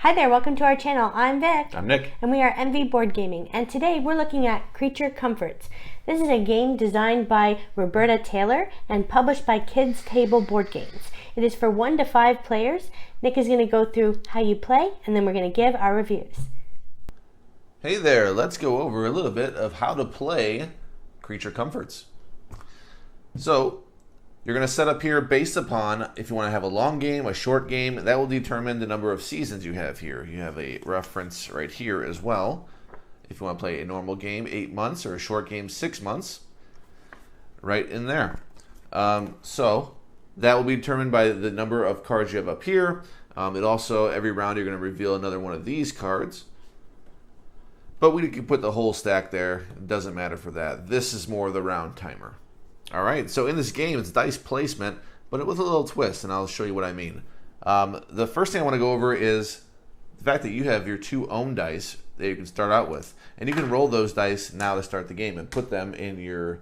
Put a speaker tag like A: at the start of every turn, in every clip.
A: Hi there, welcome to our channel. I'm Vic.
B: I'm Nick.
A: And we are MV Board Gaming. And today we're looking at Creature Comforts. This is a game designed by Roberta Taylor and published by Kids Table Board Games. It is for 1 to 5 players. Nick is going to go through how you play, and then we're going to give our reviews.
B: Hey there, let's go over a little bit of how to play Creature Comforts. So, you're going to set up here based upon if you want to have a long game, a short game. That will determine the number of seasons you have here. You have a reference right here as well. If you want to play a normal game, 8 months, or a short game, 6 months, right in there. So that will be determined by the number of cards you have up here. It also, every round you're going to reveal another one of these cards. But we can put the whole stack there. It doesn't matter for that. This is more the round timer. All right, so in this game, it's dice placement, but with a little twist, and I'll show you what I mean. The first thing I want to go over is the fact that you have your 2 own dice that you can start out with. And you can roll those dice now to start the game and put them in your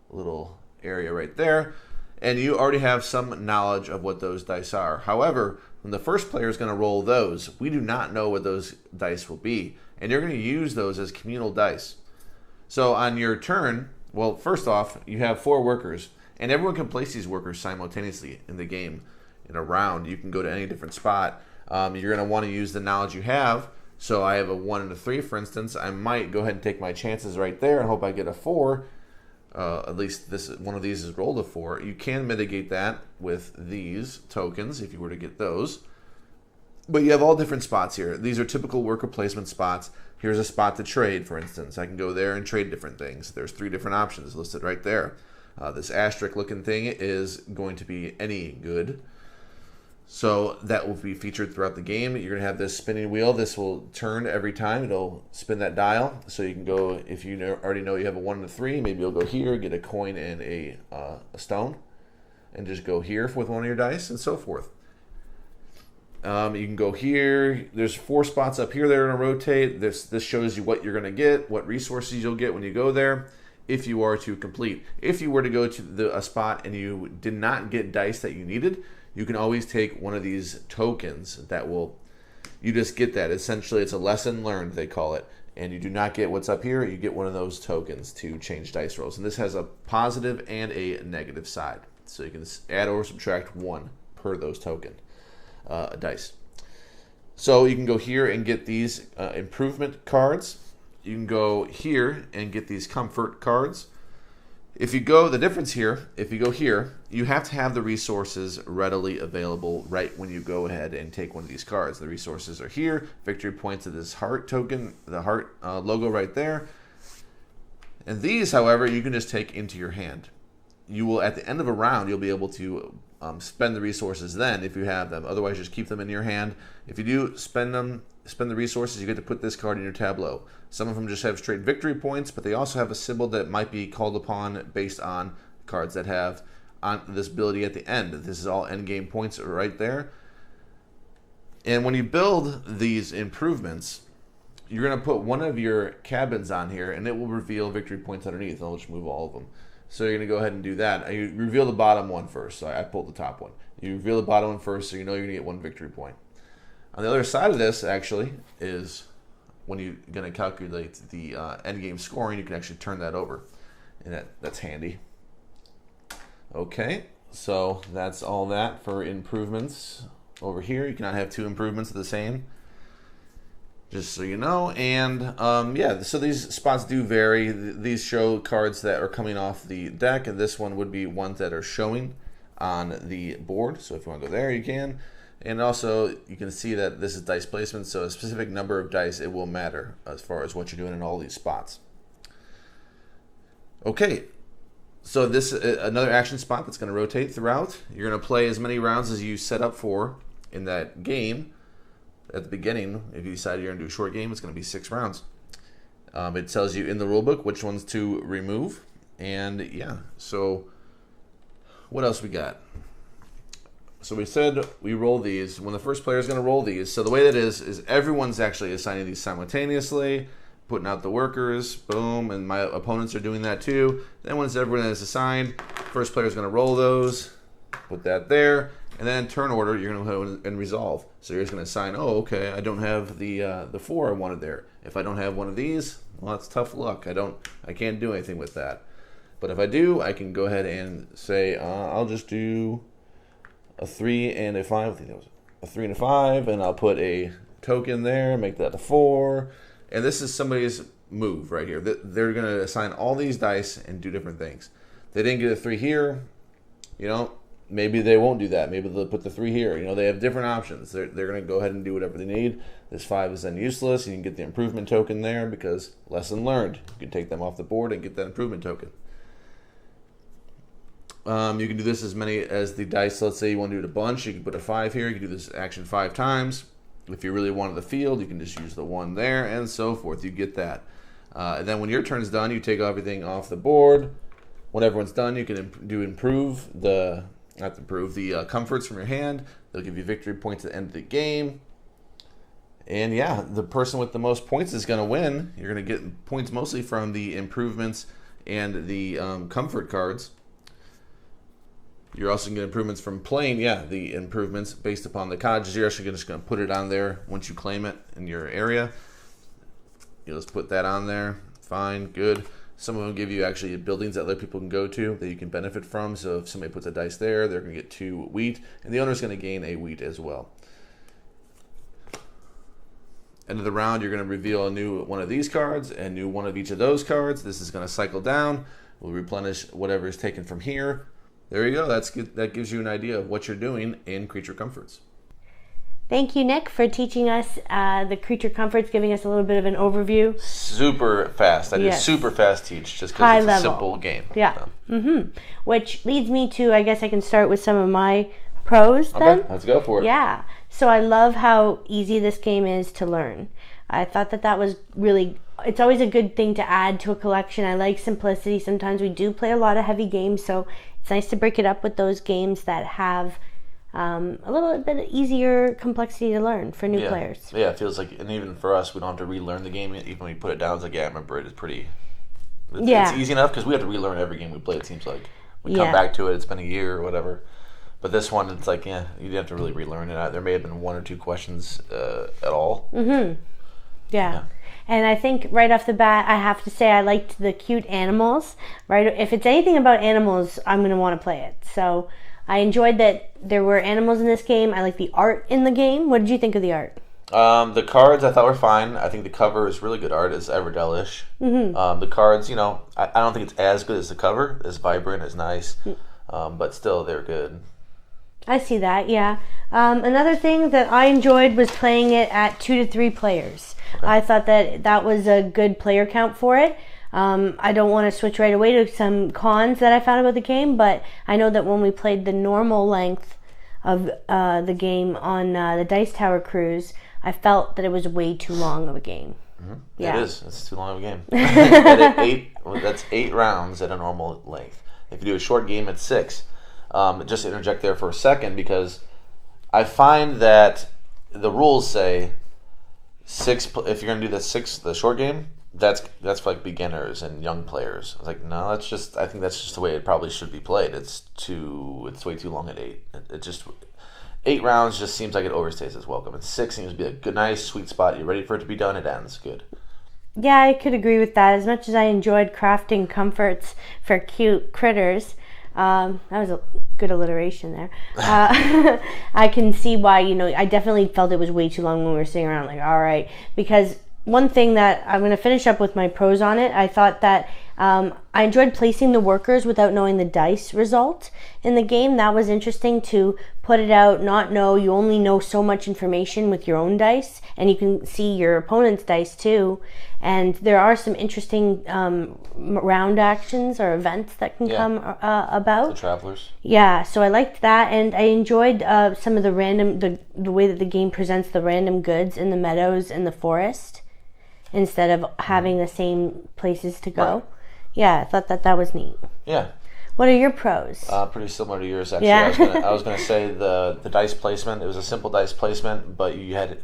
B: little area right there. And you already have some knowledge of what those dice are. However, when the first player is going to roll those, we do not know what those dice will be. And you're going to use those as communal dice. So on your turn, well, first off, you have 4 workers, and everyone can place these workers simultaneously in the game. In a round, you can go to any different spot. You're going to want to use the knowledge you have. So I have a 1 and a 3, for instance. I might go ahead and take my chances right there and hope I get a 4. At least one of these is rolled a 4. You can mitigate that with these tokens if you were to get those. But you have all different spots here. These are typical worker placement spots. Here's a spot to trade, for instance. I can go there and trade different things. There's 3 different options listed right there. This asterisk looking thing is going to be any good. So that will be featured throughout the game. You're going to have this spinning wheel. This will turn every time. It'll spin that dial. So you can go, if you already know you have a 1 and a 3, maybe you'll go here, get a coin and a stone, and just go here with one of your dice and so forth. You can go here. There's 4 spots up here that are going to rotate. This shows you what you're going to get, what resources you'll get when you go there, if you are to complete. If you were to go to a spot and you did not get dice that you needed, you can always take one of these tokens that will, you just get that. Essentially, it's a lesson learned, they call it. And you do not get what's up here. You get one of those tokens to change dice rolls. And this has a positive and a negative side. So you can add or subtract 1 per those tokens. Dice. So you can go here and get these improvement cards. You can go here and get these comfort cards. If you go, the difference here, if you go here, you have to have the resources readily available right when you go ahead and take one of these cards. The resources are here. Victory points to this heart token, the heart logo right there. And these, however, you can just take into your hand. You will, at the end of a round, you'll be able to spend the resources then if you have them. Otherwise, just keep them in your hand. If you do spend the resources, you get to put this card in your tableau. Some of them just have straight victory points, but they also have a symbol that might be called upon based on cards that have on this ability at the end. This is all endgame points right there. And when you build these improvements, you're going to put one of your cabins on here, and it will reveal victory points underneath. I'll just move all of them. So you're going to go ahead and do that. You reveal the bottom one first. So I pulled the top one. You reveal the bottom one first, so you know you're going to get 1 victory point. On the other side of this, actually, is when you're going to calculate the end game scoring, you can actually turn that over. And that's handy. Okay, so that's all that for improvements over here. You cannot have 2 improvements the same, just so you know. And yeah, so these spots do vary. These show cards that are coming off the deck, and this one would be ones that are showing on the board. So if you want to go there, you can. And also, you can see that this is dice placement, so a specific number of dice, it will matter as far as what you're doing in all these spots. Okay, so this is another action spot that's going to rotate throughout. You're going to play as many rounds as you set up for in that game. At the beginning, if you decide you're going to do a short game, it's going to be 6 rounds. It tells you in the rulebook which ones to remove. And yeah, so what else we got? So we said we roll these. When the first player is going to roll these, so the way that is everyone's actually assigning these simultaneously, putting out the workers, boom, and my opponents are doing that too. Then once everyone is assigned, first player is going to roll those, put that there, And then in turn order, you're going to go and resolve. So you're just going to assign, oh, okay, I don't have the 4 I wanted there. If I don't have one of these, well, that's tough luck. I can't do anything with that. But if I do, I can go ahead and say, I'll just do a 3 and a 5. I think that was a 3 and a 5, and I'll put a token there, make that a 4. And this is somebody's move right here. They're going to assign all these dice and do different things. They didn't get a 3 here, maybe they won't do that. Maybe they'll put the 3 here. They have different options. They're going to go ahead and do whatever they need. This 5 is then useless. You can get the improvement token there because lesson learned. You can take them off the board and get that improvement token. You can do this as many as the dice. Let's say you want to do it a bunch. You can put a 5 here. You can do this action 5 times. If you really wanted the field, you can just use the 1 there and so forth. You get that. And then when your turn's done, you take everything off the board. When everyone's done, you can improve the comforts from your hand. They'll give you victory points at the end of the game. And yeah, the person with the most points is going to win. You're going to get points mostly from the improvements and the comfort cards. You're also going to get improvements from playing, the improvements based upon the cottages. You're actually just going to put it on there once you claim it in your area. You'll just put that on there. Fine, good. Some of them give you actually buildings that other people can go to that you can benefit from. So if somebody puts a dice there, they're going to get 2 wheat, and the owner's going to gain a wheat as well. End of the round, you're going to reveal a new one of these cards, a new one of each of those cards. This is going to cycle down. We'll replenish whatever is taken from here. There you go. That's good. That gives you an idea of what you're doing in Creature Comforts.
A: Thank you, Nick, for teaching us the Creature Comforts, giving us a little bit of an overview.
B: Super fast. I did super fast teach just because it's a simple game.
A: Yeah. So. Which leads me to, I guess I can start with some of my pros then.
B: Okay, let's go for it.
A: Yeah. So I love how easy this game is to learn. I thought that was really, it's always a good thing to add to a collection. I like simplicity. Sometimes we do play a lot of heavy games, so it's nice to break it up with those games that have a little bit easier complexity to learn for new players.
B: Yeah, it feels like, and even for us, we don't have to relearn the game. Even when we put it down, it's like, I remember it. It's pretty, it's easy enough because we have to relearn every game we play, it seems like. We come back to it, it's been a year or whatever. But this one, it's like, you didn't have to really relearn it. There may have been 1 or 2 questions at all.
A: Yeah. And I think right off the bat, I have to say I liked the cute animals. Right, if it's anything about animals, I'm going to want to play it. So I enjoyed that there were animals in this game. I like the art in the game. What did you think of the art?
B: The cards I thought were fine. I think the cover is really good art. It's Everdell-ish. The cards, I don't think it's as good as the cover. It's vibrant, it's nice, but still, they're good.
A: I see that, yeah. Another thing that I enjoyed was playing it at 2 to 3 players. Okay. I thought that was a good player count for it. I don't want to switch right away to some cons that I found about the game, but I know that when we played the normal length of the game on the Dice Tower Cruise, I felt that it was way too long of a game.
B: Yeah. It is. It's too long of a game. That's 8 rounds at a normal length. If you do a short game, it's 6. Just to interject there for a second, because I find that the rules say 6. If you're going to do the short game, that's for like beginners and young players. I was like, no, I think that's just the way it probably should be played. It's way too long at 8. It just 8 rounds just seems like it overstays its welcome. And 6 seems to be a good, nice, sweet spot. You're ready for it to be done. It ends good.
A: Yeah, I could agree with that. As much as I enjoyed crafting comforts for cute critters. That was a good alliteration there. I can see why, I definitely felt it was way too long when we were sitting around like, all right. Because one thing that I'm going to finish up with my pros on it, I thought that I enjoyed placing the workers without knowing the dice result in the game. That was interesting to put it out, not know. You only know so much information with your own dice, and you can see your opponent's dice too. And there are some interesting round actions or events that can come about.
B: The travelers.
A: Yeah, so I liked that, and I enjoyed some of the random, the way that the game presents the random goods in the meadows and the forest, instead of having the same places to go. Right. Yeah, I thought that was neat.
B: Yeah.
A: What are your pros?
B: Pretty similar to yours, actually.
A: Yeah.
B: I was gonna say the dice placement. It was a simple dice placement, but you had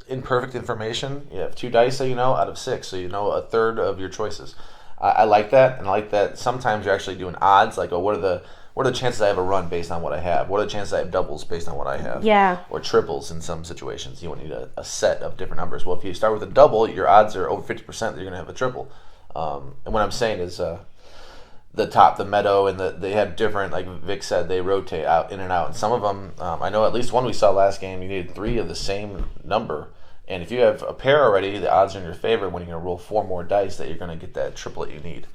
B: imperfect information. You have 2 dice that out of 6, so you know a third of your choices. I like that, and I like that sometimes you're actually doing odds, like what are what are the chances I have a run based on what I have? What are the chances I have doubles based on what I have?
A: Yeah.
B: Or triples in some situations. You won't need a set of different numbers. Well, if you start with a double, your odds are over 50% that you're going to have a triple. And what I'm saying is the meadow, and they have different, like Vic said, they rotate out in and out. And some of them, I know at least one we saw last game, you needed 3 of the same number. And if you have a pair already, the odds are in your favor when you're going to roll 4 more dice that you're going to get that triplet you need.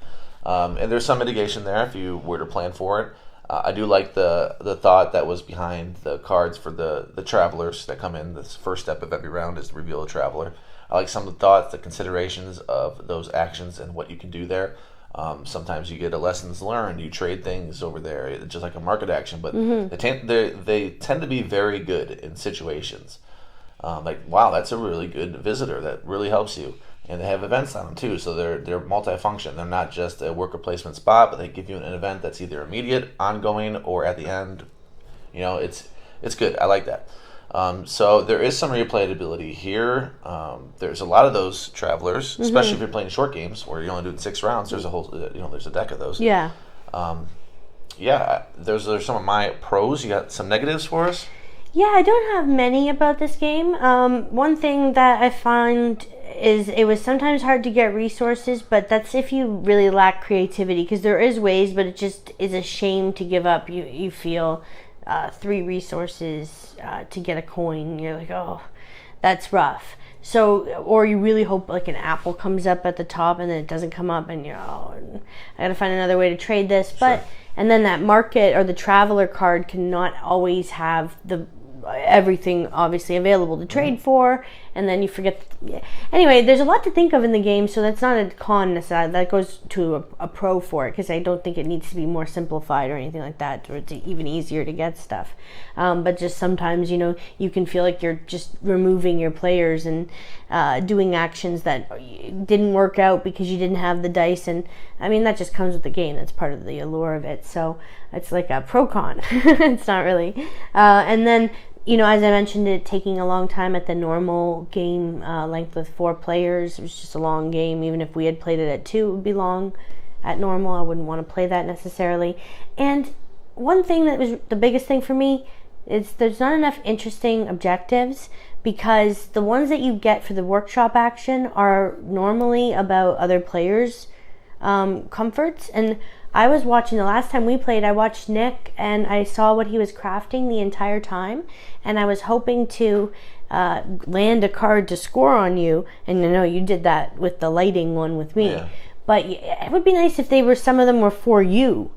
B: And there's some mitigation there if you were to plan for it. I do like the thought that was behind the cards for the travelers that come in. This first step of every round is to reveal a traveler. I like some of the thoughts, the considerations of those actions and what you can do there. Sometimes you get a lessons learned. You trade things over there, it's just like a market action. But they tend to be very good in situations. Like, wow, that's a really good visitor that really helps you. And they have events on them too, so they're multifunction. They're not just a worker placement spot, but they give you an event that's either immediate, ongoing, or at the end. It's good. I like that. So there is some replayability here. There's a lot of those travelers, especially if you're playing short games where you're only doing 6 rounds. There's a whole, there's a deck of those.
A: Yeah.
B: Those are some of my pros. You got some negatives for us?
A: Yeah, I don't have many about this game. One thing that I find is it was sometimes hard to get resources, but that's if you really lack creativity, because there is ways, but it just is a shame to give up. You feel 3 resources to get a coin. You're like, oh, that's rough. So, or you really hope like an apple comes up at the top and then it doesn't come up, and you're, oh, I gotta find another way to trade this. But
B: Sure.
A: And then that market or the traveler card cannot always have everything obviously available to trade for, and then you forget. Anyway, there's a lot to think of in the game, so that's not a con necessarily. That goes to a pro for it, because I don't think it needs to be more simplified or anything like that, or it's even easier to get stuff. But just sometimes, you can feel like you're just removing your players and doing actions that didn't work out because you didn't have the dice, and I mean that just comes with the game. That's part of the allure of it. So it's like a pro con. It's not really. And then, as I mentioned, it taking a long time at the normal game length with 4 players. It was just a long game. Even if we had played it at 2, it would be long. At normal, I wouldn't want to play that necessarily. And one thing that was the biggest thing for me is there's not enough interesting objectives, because the ones that you get for the workshop action are normally about other players' comforts. And I was watching, the last time we played, I watched Nick and I saw what he was crafting the entire time, and I was hoping to land a card to score on you, and you did that with the lighting one with me.
B: Yeah.
A: But it would be nice if some of them were for you.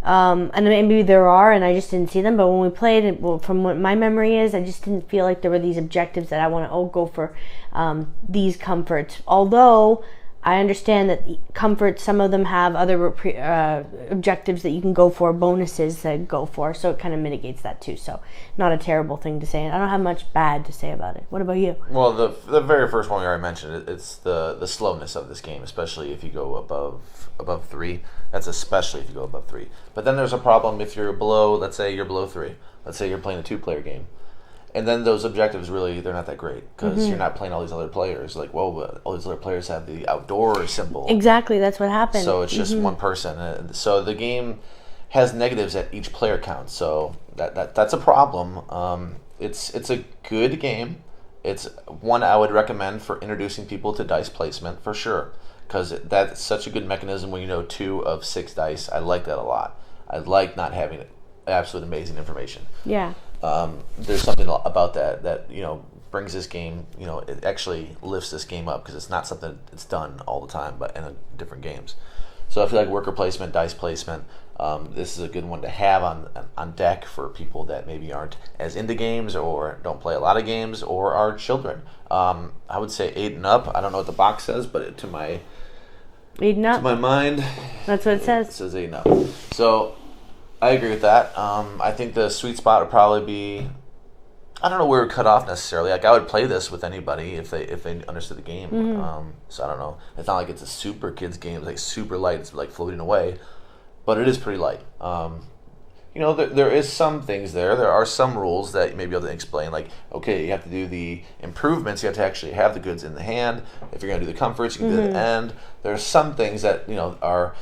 A: And maybe there are, and I just didn't see them. But when we played, from what my memory is, I just didn't feel like there were these objectives that I want to go for these comforts. Although I understand that comforts, some of them have other objectives that you can go for, bonuses that go for, so it kind of mitigates that too. So not a terrible thing to say. I don't have much bad to say about it. What about you?
B: Well, the very first one we already mentioned, it's the slowness of this game, especially if you go above 3. That's especially if you go above 3. But then there's a problem if you're below, let's say you're below 3. Let's say you're playing a 2-player game. And then those objectives really, they're not that great, because you're not playing all these other players. Like, whoa, all these other players have the outdoor symbol.
A: Exactly, that's what happened.
B: So it's just one person. So the game has negatives at each player count. So that's a problem. It's a good game. It's one I would recommend for introducing people to dice placement for sure, because that's such a good mechanism when 2 of 6 dice. I like that a lot. I like not having absolute amazing information.
A: Yeah.
B: There's something about that brings this game, it actually lifts this game up, because it's not something that's done all the time, but in different games. So I feel like worker placement, dice placement, this is a good one to have on deck for people that maybe aren't as into games, or don't play a lot of games, or are children. I would say 8 and up. I don't know what the box says, but to my
A: 8 and up.
B: To my mind,
A: that's what it says.
B: It says 8 and up. So I agree with that. I think the sweet spot would probably be, I don't know where it would cut off necessarily. Like, I would play this with anybody if they understood the game. So I don't know. It's not like it's a super kids game. It's like super light. It's like floating away, but it is pretty light. There is some things there. There are some rules that you may be able to explain. Like, okay, you have to do the improvements. You have to actually have the goods in the hand. If you're going to do the comforts, you can do it at the end. There are some things that are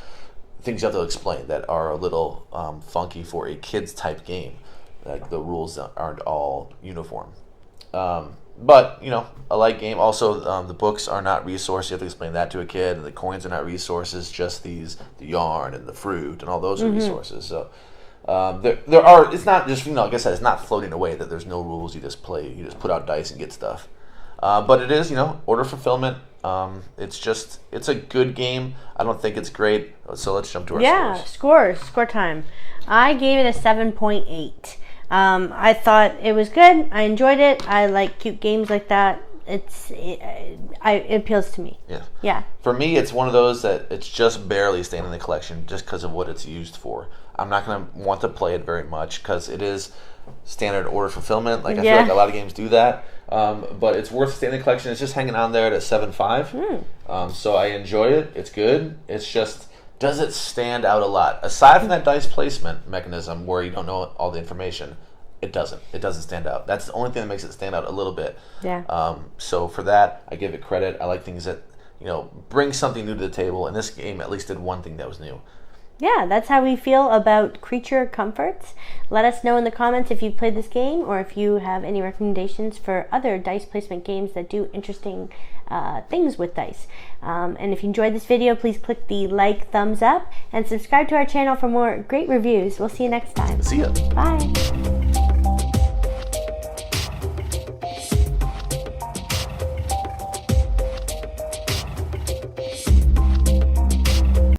B: things you have to explain that are a little funky for a kids type game. Like the rules aren't all uniform. But, you know, a light game. Also, the books are not resources. You have to explain that to a kid. And the coins are not resources, just the yarn and the fruit and all those are resources. So there are, it's not just, you know, like I said, it's not floating away that there's no rules. You just play, you just put out dice and get stuff. But it is, you know, order fulfillment. It's a good game. I don't think it's great. So let's jump to our scores.
A: Score time. I gave it a 7.8. I thought it was good. I enjoyed it. I like cute games like that. It appeals to me. Yeah.
B: For me, it's one of those that it's just barely staying in the collection just because of what it's used for. I'm not going to want to play it very much because it is standard order fulfillment. Like I feel like a lot of games do that. But it's worth staying in the collection. It's just hanging on there at a 7.5. So I enjoy it. It's good. It's just, does it stand out a lot? Aside from that dice placement mechanism where you don't know all the information, it doesn't. It doesn't stand out. That's the only thing that makes it stand out a little bit.
A: Yeah.
B: So for that, I give it credit. I like things that, you know, bring something new to the table. And this game at least did one thing that was new.
A: Yeah, that's how we feel about Creature Comforts. Let us know in the comments if you've played this game or if you have any recommendations for other dice placement games that do interesting things with dice. And if you enjoyed this video, please click the like, thumbs up, and subscribe to our channel for more great reviews. We'll see you next time.
B: See ya.
A: Bye.